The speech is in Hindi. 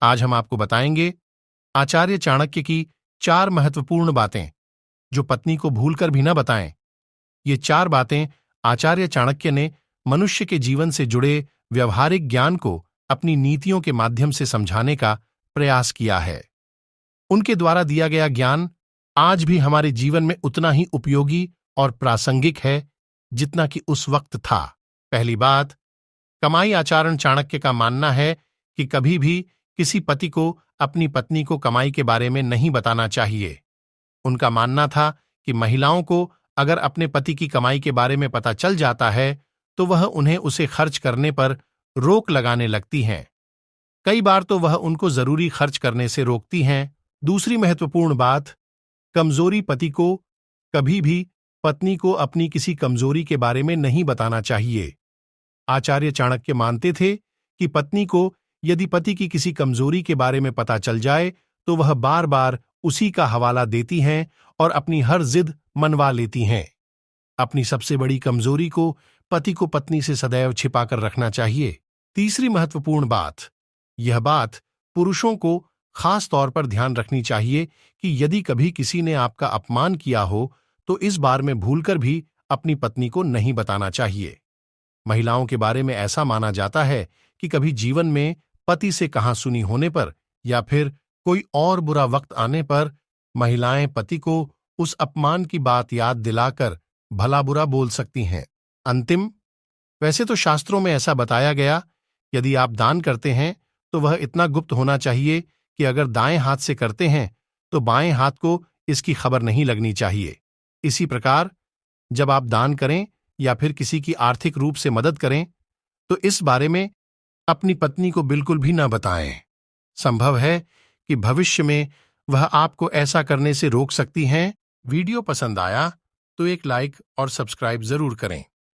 आज हम आपको बताएंगे आचार्य चाणक्य की 4 महत्वपूर्ण बातें जो पत्नी को भूलकर भी न बताएं। ये 4 बातें आचार्य चाणक्य ने मनुष्य के जीवन से जुड़े व्यवहारिक ज्ञान को अपनी नीतियों के माध्यम से समझाने का प्रयास किया है। उनके द्वारा दिया गया ज्ञान आज भी हमारे जीवन में उतना ही उपयोगी और प्रासंगिक है जितना कि उस वक्त था। पहली बात, कमाई आचार्य चाणक्य का मानना है कि कभी भी किसी पति को अपनी पत्नी को कमाई के बारे में नहीं बताना चाहिए। उनका मानना था कि महिलाओं को अगर अपने पति की कमाई के बारे में पता चल जाता है तो वह उन्हें उसे खर्च करने पर रोक लगाने लगती हैं। कई बार तो वह उनको जरूरी खर्च करने से रोकती हैं। दूसरी महत्वपूर्ण बात, कमजोरी पति को कभी भी पत्नी को अपनी किसी कमजोरी के बारे में नहीं बताना चाहिए। आचार्य चाणक्य मानते थे कि पत्नी को यदि पति की किसी कमजोरी के बारे में पता चल जाए तो वह बार बार उसी का हवाला देती हैं और अपनी हर जिद मनवा लेती हैं। अपनी सबसे बड़ी कमजोरी को पति को पत्नी से सदैव छिपाकर रखना चाहिए। तीसरी महत्वपूर्ण बात, यह बात पुरुषों को खास तौर पर ध्यान रखनी चाहिए कि यदि कभी किसी ने आपका अपमान किया हो तो इस बारे में भूलकर भी अपनी पत्नी को नहीं बताना चाहिए। महिलाओं के बारे में ऐसा माना जाता है कि कभी जीवन में पति से कहा सुनी होने पर या फिर कोई और बुरा वक्त आने पर महिलाएं पति को उस अपमान की बात याद दिलाकर भला बुरा बोल सकती हैं। अंतिम, वैसे तो शास्त्रों में ऐसा बताया गया, यदि आप दान करते हैं तो वह इतना गुप्त होना चाहिए कि अगर दाएं हाथ से करते हैं तो बाएं हाथ को इसकी खबर नहीं लगनी चाहिए। इसी प्रकार जब आप दान करें या फिर किसी की आर्थिक रूप से मदद करें तो इस बारे में अपनी पत्नी को बिल्कुल भी न बताएं। संभव है कि भविष्य में वह आपको ऐसा करने से रोक सकती हैं। वीडियो पसंद आया तो एक लाइक और सब्सक्राइब जरूर करें।